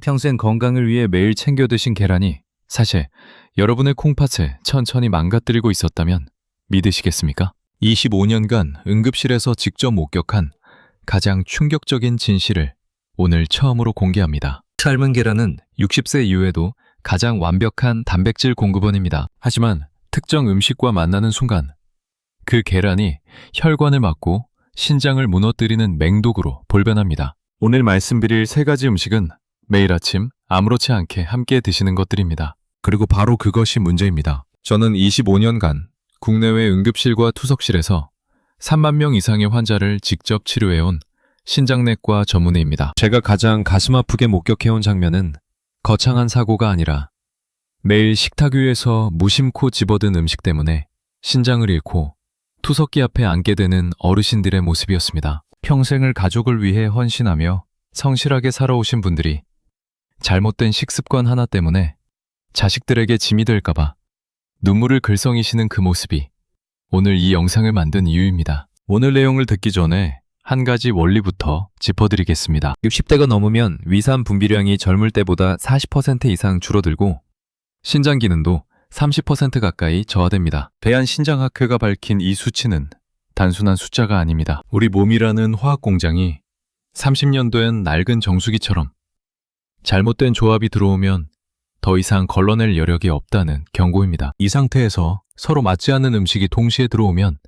평생 건강을 위해 매일 챙겨 드신 계란이 사실 여러분의 콩팥을 천천히 망가뜨리고 있었다면 믿으시겠습니까? 25년간 응급실에서 직접 목격한 가장 충격적인 진실을 오늘 처음으로 공개합니다. 삶은 계란은 60세 이후에도 가장 완벽한 단백질 공급원입니다. 하지만 특정 음식과 만나는 순간 그 계란이 혈관을 막고 신장을 무너뜨리는 맹독으로 돌변합니다. 오늘 말씀드릴 3가지 음식은 매일 아침 아무렇지 않게 함께 드시는 것들입니다. 그리고 바로 그것이 문제입니다. 저는 25년간 국내외 응급실과 투석실에서 3만 명 이상의 환자를 직접 치료해온 신장내과 전문의입니다. 제가 가장 가슴 아프게 목격해온 장면은 거창한 사고가 아니라 매일 식탁 위에서 무심코 집어든 음식 때문에 신장을 잃고 투석기 앞에 앉게 되는 어르신들의 모습이었습니다. 평생을 가족을 위해 헌신하며 성실하게 살아오신 분들이 잘못된 식습관 하나 때문에 자식들에게 짐이 될까봐 눈물을 글썽이시는 그 모습이 오늘 이 영상을 만든 이유입니다. 오늘 내용을 듣기 전에 한 가지 원리부터 짚어드리겠습니다. 60대가 넘으면 위산 분비량이 젊을 때보다 40% 이상 줄어들고 신장 기능도 30% 가까이 저하됩니다. 대한신장학회가 밝힌 이 수치는 단순한 숫자가 아닙니다. 우리 몸이라는 화학 공장이 30년 된 낡은 정수기처럼 잘못된 조합이 들어오면 더 이상 걸러낼 여력이 없다는 경고입니다. 이 상태에서 서로 맞지 않는 음식이 동시에 들어오면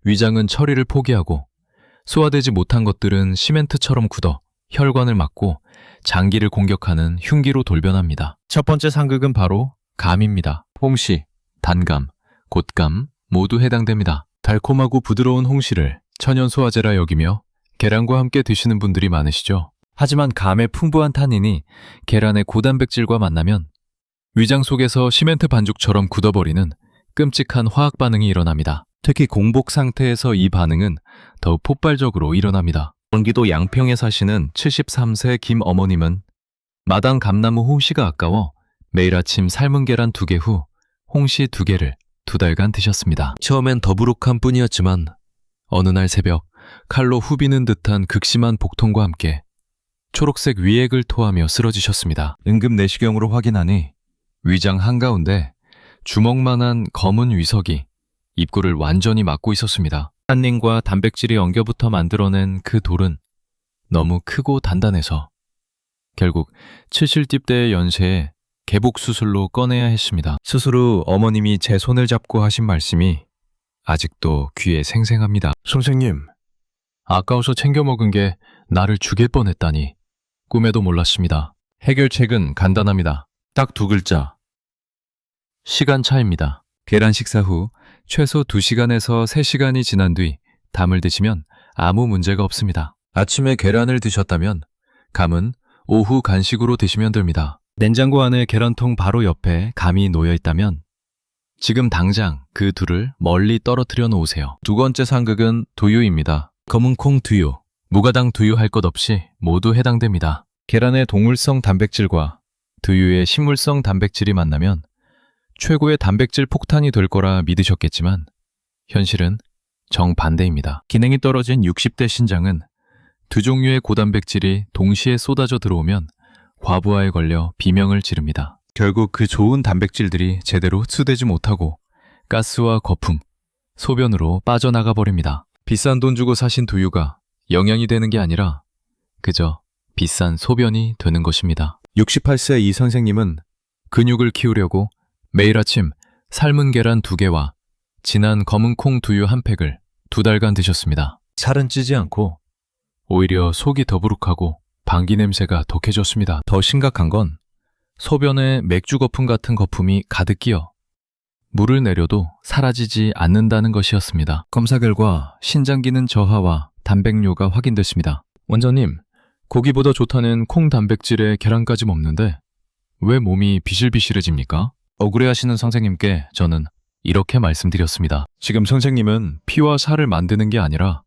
위장은 처리를 포기하고 소화되지 못한 것들은 시멘트처럼 굳어 혈관을 막고 장기를 공격하는 흉기로 돌변합니다. 첫 번째 상극은 바로 감입니다. 홍시, 단감, 곶감 모두 해당됩니다. 달콤하고 부드러운 홍시를 천연 소화제라 여기며 계란과 함께 드시는 분들이 많으시죠. 하지만 감의 풍부한 타닌이 계란의 고단백질과 만나면 위장 속에서 시멘트 반죽처럼 굳어버리는 끔찍한 화학 반응이 일어납니다. 특히 공복 상태에서 이 반응은 더욱 폭발적으로 일어납니다. 경기도 양평에 사시는 73세 김 어머님은 마당 감나무 홍시가 아까워 매일 아침 삶은 계란 2개 후 홍시 2개를 2달간 드셨습니다. 처음엔 더부룩한 뿐이었지만 어느 날 새벽 칼로 후비는 듯한 극심한 복통과 함께 초록색 위액을 토하며 쓰러지셨습니다. 응급 내시경으로 확인하니 위장 한가운데 주먹만한 검은 위석이 입구를 완전히 막고 있었습니다. 탄닌과 단백질이 엉겨붙어 만들어낸 그 돌은 너무 크고 단단해서 결국 70대 연세에 개복 수술로 꺼내야 했습니다. 수술 후 어머님이 제 손을 잡고 하신 말씀이 아직도 귀에 생생합니다. 선생님, 아까워서 챙겨 먹은 게 나를 죽일 뻔했다니 꿈에도 몰랐습니다. 해결책은 간단합니다. 딱 2글자. 시간차입니다. 계란 식사 후 최소 2시간에서 3시간이 지난 뒤 담을 드시면 아무 문제가 없습니다. 아침에 계란을 드셨다면 감은 오후 간식으로 드시면 됩니다. 냉장고 안에 계란통 바로 옆에 감이 놓여 있다면 지금 당장 그 둘을 멀리 떨어뜨려 놓으세요. 2번째 상극은 두유입니다. 검은 콩 두유, 무가당 두유 할 것 없이 모두 해당됩니다. 계란의 동물성 단백질과 두유의 식물성 단백질이 만나면 최고의 단백질 폭탄이 될 거라 믿으셨겠지만 현실은 정반대입니다. 기능이 떨어진 60대 신장은 2종류의 고단백질이 동시에 쏟아져 들어오면 과부하에 걸려 비명을 지릅니다. 결국 그 좋은 단백질들이 제대로 흡수되지 못하고 가스와 거품, 소변으로 빠져나가 버립니다. 비싼 돈 주고 사신 두유가 영양이 되는 게 아니라 그저 비싼 소변이 되는 것입니다. 68세 이 선생님은 근육을 키우려고 매일 아침 삶은 계란 2개와 진한 검은 콩 두유 1팩을 2달간 드셨습니다. 살은 찌지 않고 오히려 속이 더부룩하고 방귀 냄새가 독해졌습니다. 더 심각한 건 소변에 맥주 거품 같은 거품이 가득 끼어 물을 내려도 사라지지 않는다는 것이었습니다. 검사 결과 신장 기능 저하와 단백뇨가 확인됐습니다. 원장님, 고기보다 좋다는 콩 단백질에 계란까지 먹는데 왜 몸이 비실비실해집니까? 억울해하시는 선생님께 저는 이렇게 말씀드렸습니다. 지금 선생님은 피와 살을 만드는 게 아니라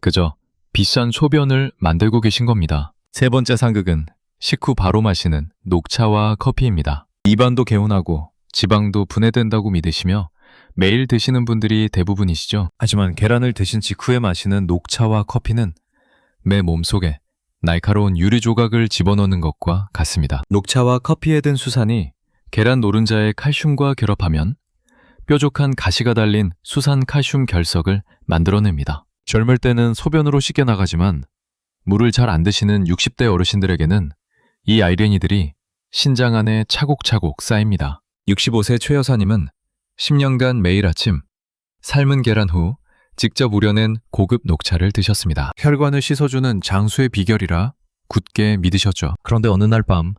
그저 비싼 소변을 만들고 계신 겁니다. 3번째 상극은 식후 바로 마시는 녹차와 커피입니다. 입안도 개운하고 지방도 분해된다고 믿으시며 매일 드시는 분들이 대부분이시죠. 하지만 계란을 드신 직후에 마시는 녹차와 커피는 내 몸속에 날카로운 유리 조각을 집어넣는 것과 같습니다. 녹차와 커피에 든 수산이 계란 노른자의 칼슘과 결합하면 뾰족한 가시가 달린 수산 칼슘 결석을 만들어냅니다. 젊을 때는 소변으로 씻겨 나가지만 물을 잘 안 드시는 60대 어르신들에게는 이 아이레니들이 신장 안에 차곡차곡 쌓입니다. 65세 최 여사님은 10년간 매일 아침 삶은 계란 후 직접 우려낸 고급 녹차를 드셨습니다. 혈관을 씻어주는 장수의 비결이라 굳게 믿으셨죠. 그런데 어느 날 밤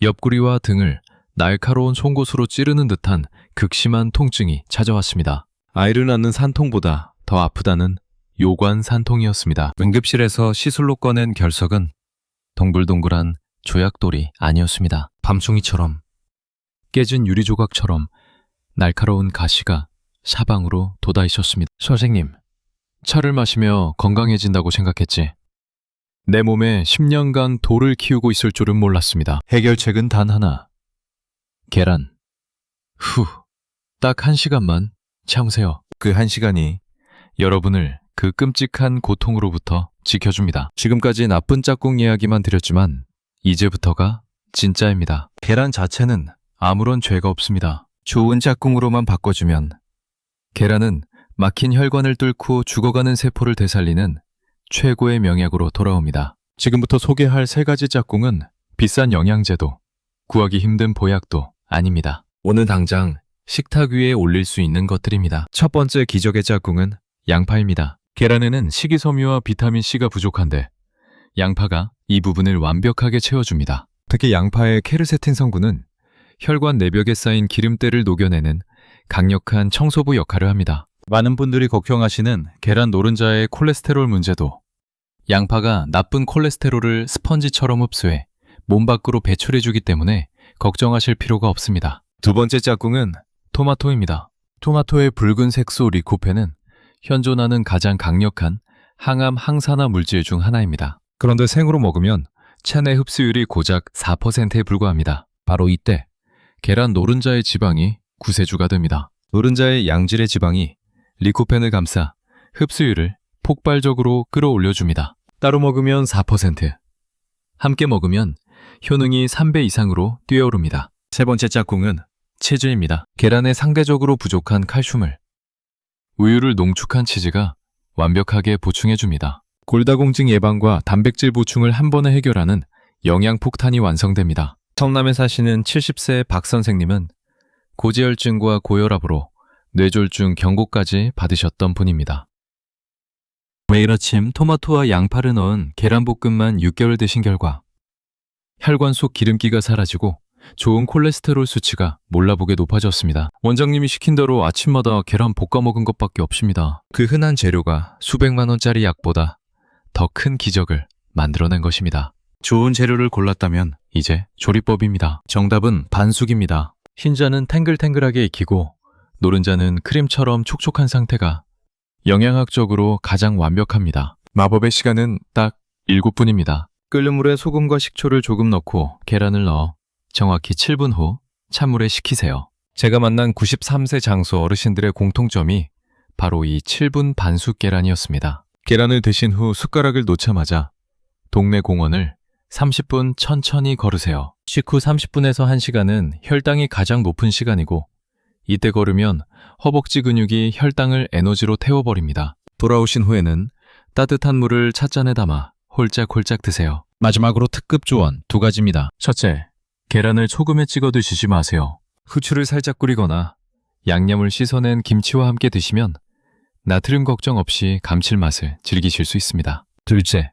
옆구리와 등을 날카로운 송곳으로 찌르는 듯한 극심한 통증이 찾아왔습니다. 아이를 낳는 산통보다 더 아프다는 요관 산통이었습니다. 응급실에서 시술로 꺼낸 결석은 동글동글한 조약돌이 아니었습니다. 밤송이처럼 깨진 유리 조각처럼 날카로운 가시가 사방으로 돋아 있었습니다. 선생님, 차를 마시며 건강해진다고 생각했지. 내 몸에 10년간 돌을 키우고 있을 줄은 몰랐습니다. 해결책은 단 하나. 계란. 딱 1시간만 참으세요. 그 1시간이 여러분을 그 끔찍한 고통으로부터 지켜줍니다. 지금까지 나쁜 짝꿍 이야기만 드렸지만 이제부터가 진짜입니다. 계란 자체는 아무런 죄가 없습니다. 좋은 짝꿍으로만 바꿔주면 계란은 막힌 혈관을 뚫고 죽어가는 세포를 되살리는 최고의 명약으로 돌아옵니다. 지금부터 소개할 3가지 짝꿍은 비싼 영양제도, 구하기 힘든 보약도 아닙니다. 오늘 당장 식탁 위에 올릴 수 있는 것들입니다. 첫 번째 기적의 짝꿍은 양파입니다. 계란에는 식이섬유와 비타민C가 부족한데 양파가 이 부분을 완벽하게 채워줍니다. 특히 양파의 케르세틴 성분은 혈관 내벽에 쌓인 기름때를 녹여내는 강력한 청소부 역할을 합니다. 많은 분들이 걱정하시는 계란 노른자의 콜레스테롤 문제도 양파가 나쁜 콜레스테롤을 스펀지처럼 흡수해 몸 밖으로 배출해주기 때문에 걱정하실 필요가 없습니다. 두 번째 짝꿍은 토마토입니다. 토마토의 붉은 색소 리코펜은 현존하는 가장 강력한 항암 항산화 물질 중 하나입니다. 그런데 생으로 먹으면 체내 흡수율이 고작 4%에 불과합니다. 바로 이때 계란 노른자의 지방이 구세주가 됩니다. 노른자의 양질의 지방이 리코펜을 감싸 흡수율을 폭발적으로 끌어올려줍니다. 따로 먹으면 4%, 함께 먹으면 효능이 3배 이상으로 뛰어오릅니다. 세 번째 짝꿍은 치즈입니다. 계란에 상대적으로 부족한 칼슘을 우유를 농축한 치즈가 완벽하게 보충해줍니다. 골다공증 예방과 단백질 보충을 한 번에 해결하는 영양폭탄이 완성됩니다. 성남에 사시는 70세 박 선생님은 고지혈증과 고혈압으로 뇌졸중 경고까지 받으셨던 분입니다. 매일 아침 토마토와 양파를 넣은 계란볶음만 6개월 드신 결과 혈관 속 기름기가 사라지고 좋은 콜레스테롤 수치가 몰라보게 높아졌습니다. 원장님이 시킨 대로 아침마다 계란 볶아 먹은 것밖에 없습니다. 그 흔한 재료가 수백만 원짜리 약보다 더 큰 기적을 만들어낸 것입니다. 좋은 재료를 골랐다면 이제 조리법입니다. 정답은 반숙입니다. 흰자는 탱글탱글하게 익히고 노른자는 크림처럼 촉촉한 상태가 영양학적으로 가장 완벽합니다. 마법의 시간은 딱 7분입니다. 끓는 물에 소금과 식초를 조금 넣고 계란을 넣어 정확히 7분 후 찬물에 식히세요. 제가 만난 93세 장수 어르신들의 공통점이 바로 이 7분 반숙 계란이었습니다. 계란을 드신 후 숟가락을 놓자마자 동네 공원을 30분 천천히 걸으세요. 식후 30분에서 1시간은 혈당이 가장 높은 시간이고 이때 걸으면 허벅지 근육이 혈당을 에너지로 태워버립니다. 돌아오신 후에는 따뜻한 물을 찻잔에 담아 홀짝홀짝 드세요. 마지막으로 특급 조언 2가지입니다. 첫째, 계란을 소금에 찍어 드시지 마세요. 후추를 살짝 뿌리거나 양념을 씻어낸 김치와 함께 드시면 나트륨 걱정 없이 감칠맛을 즐기실 수 있습니다. 둘째,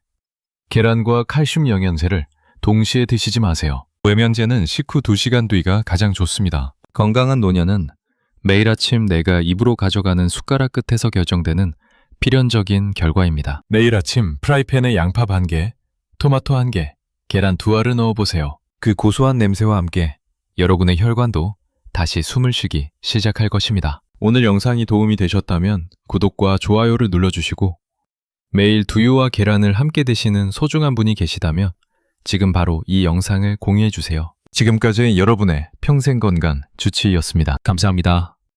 계란과 칼슘 영양제를 동시에 드시지 마세요. 외면제는 식후 2시간 뒤가 가장 좋습니다. 건강한 노년은 매일 아침 내가 입으로 가져가는 숟가락 끝에서 결정되는 필연적인 결과입니다. 매일 아침 프라이팬에 양파 1개, 토마토 1개, 계란 2알을 넣어보세요. 그 고소한 냄새와 함께 여러분의 혈관도 다시 숨을 쉬기 시작할 것입니다. 오늘 영상이 도움이 되셨다면 구독과 좋아요를 눌러주시고 매일 두유와 계란을 함께 드시는 소중한 분이 계시다면 지금 바로 이 영상을 공유해주세요. 지금까지 여러분의 평생 건강 주치의였습니다. 감사합니다.